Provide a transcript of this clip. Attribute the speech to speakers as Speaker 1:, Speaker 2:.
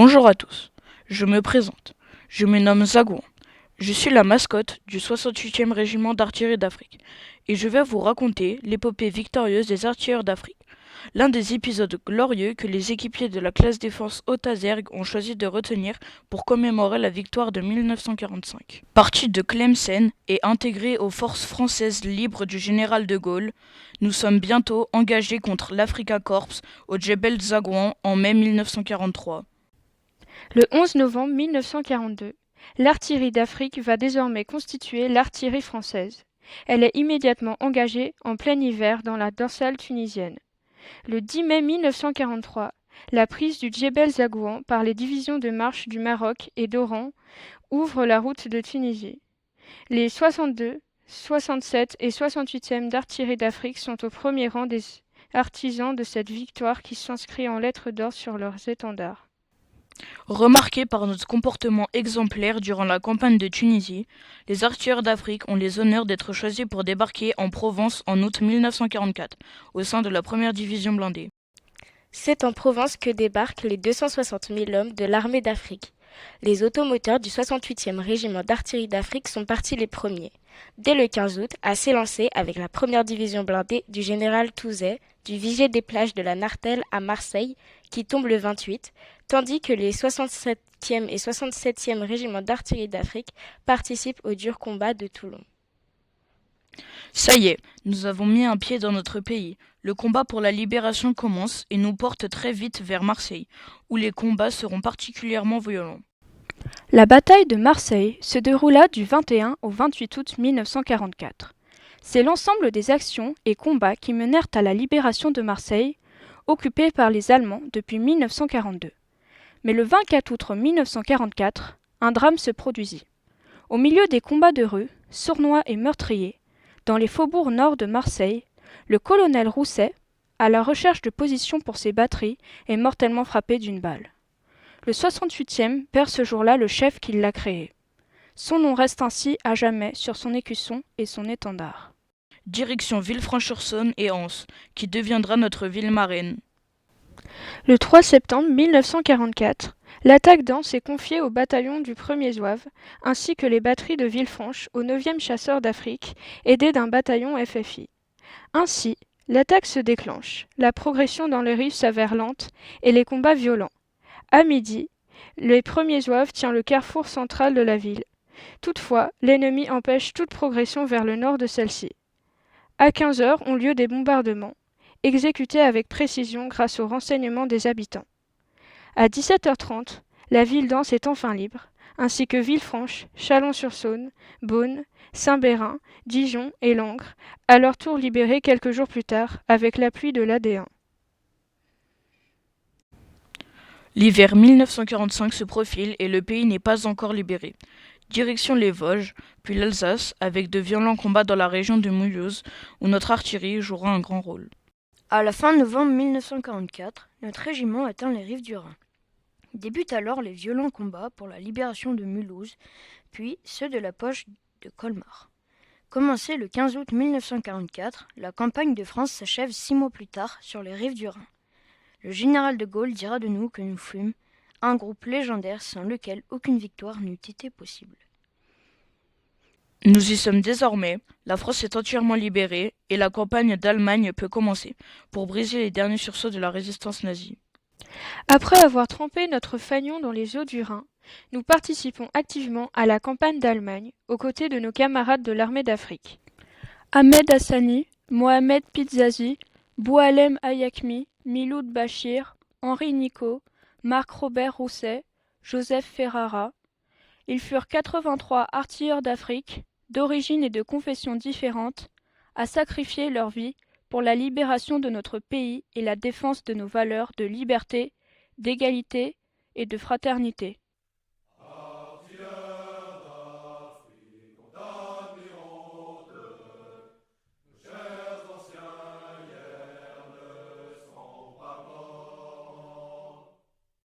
Speaker 1: Bonjour à tous, je me présente. Je me nomme Zagouan. Je suis la mascotte du 68e régiment d'artillerie d'Afrique et je vais vous raconter l'épopée victorieuse des artilleurs d'Afrique, l'un des épisodes glorieux que les équipiers de la classe défense Haute-Azergue ont choisi de retenir pour commémorer la victoire de 1945. Parti de Tlemcen et intégré aux forces françaises libres du général de Gaulle, nous sommes bientôt engagés contre l'Afrika Korps au Djebel Zagouan en mai 1943.
Speaker 2: Le 11 novembre 1942, l'artillerie d'Afrique va désormais constituer l'artillerie française. Elle est immédiatement engagée en plein hiver dans la dorsale tunisienne. Le 10 mai 1943, la prise du Djebel Zagouan par les divisions de marche du Maroc et d'Oran ouvre la route de Tunisie. Les 62, 67 et 68e d'artillerie d'Afrique sont au premier rang des artisans de cette victoire qui s'inscrit en lettres d'or sur leurs étendards.
Speaker 1: Remarqués par notre comportement exemplaire durant la campagne de Tunisie, les artilleurs d'Afrique ont les honneurs d'être choisis pour débarquer en Provence en août 1944, au sein de la première division blindée.
Speaker 3: C'est en Provence que débarquent les 260 000 hommes de l'armée d'Afrique. Les automoteurs du 68e régiment d'artillerie d'Afrique sont partis les premiers. Dès le 15 août, à s'élancer avec la première division blindée du général Touzet, du vigier des plages de la Nartelle à Marseille, qui tombe le 28, tandis que les 67e et 67e régiments d'artillerie d'Afrique participent aux durs combats de Toulon.
Speaker 1: Ça y est, nous avons mis un pied dans notre pays. Le combat pour la libération commence et nous porte très vite vers Marseille, où les combats seront particulièrement violents.
Speaker 2: La bataille de Marseille se déroula du 21 au 28 août 1944. C'est l'ensemble des actions et combats qui menèrent à la libération de Marseille, occupée par les Allemands depuis 1942. Mais le 24 août 1944, un drame se produisit. Au milieu des combats de rue, sournois et meurtriers, dans les faubourgs nord de Marseille, le colonel Rousset, à la recherche de positions pour ses batteries, est mortellement frappé d'une balle. Le 68e perd ce jour-là le chef qui l'a créé. Son nom reste ainsi à jamais sur son écusson et son étendard.
Speaker 1: Direction Villefranche-sur-Saône et Anse, qui deviendra notre ville marraine.
Speaker 2: Le 3 septembre 1944, l'attaque d'Anse est confiée au bataillon du 1er Zouave, ainsi que les batteries de Villefranche au 9e chasseurs d'Afrique, aidés d'un bataillon FFI. Ainsi, l'attaque se déclenche, la progression dans les rives s'avère lente et les combats violents. À midi, le 1er Zouave tient le carrefour central de la ville. Toutefois, l'ennemi empêche toute progression vers le nord de celle-ci. À 15 heures ont lieu des bombardements, exécutés avec précision grâce aux renseignements des habitants. À 17h30, la ville d'Anse est enfin libre, ainsi que Villefranche, Chalon-sur-Saône, Beaune, Saint-Bérin, Dijon et Langres, à leur tour libérés quelques jours plus tard avec l'appui de l'AD1.
Speaker 1: L'hiver 1945 se profile et le pays n'est pas encore libéré. Direction les Vosges, puis l'Alsace, avec de violents combats dans la région de Mulhouse, où notre artillerie jouera un grand rôle.
Speaker 4: À la fin novembre 1944, notre régiment atteint les rives du Rhin. Débutent alors les violents combats pour la libération de Mulhouse, puis ceux de la poche de Colmar. Commencée le 15 août 1944, la campagne de France s'achève 6 mois plus tard sur les rives du Rhin. Le général de Gaulle dira de nous que nous fûmes un groupe légendaire sans lequel aucune victoire n'eût été possible.
Speaker 1: Nous y sommes désormais, la France est entièrement libérée et la campagne d'Allemagne peut commencer, pour briser les derniers sursauts de la résistance nazie.
Speaker 2: Après avoir trempé notre fanion dans les eaux du Rhin, nous participons activement à la campagne d'Allemagne, aux côtés de nos camarades de l'armée d'Afrique. Ahmed Hassani, Mohamed Pizzazi, Boualem Ayakmi, Miloud Bachir, Henri Nicot, Marc-Robert Rousset, Joseph Ferrara. Ils furent 83 artilleurs d'Afrique, d'origine et de confessions différentes, à sacrifier leur vie pour la libération de notre pays et la défense de nos valeurs de liberté, d'égalité et de fraternité.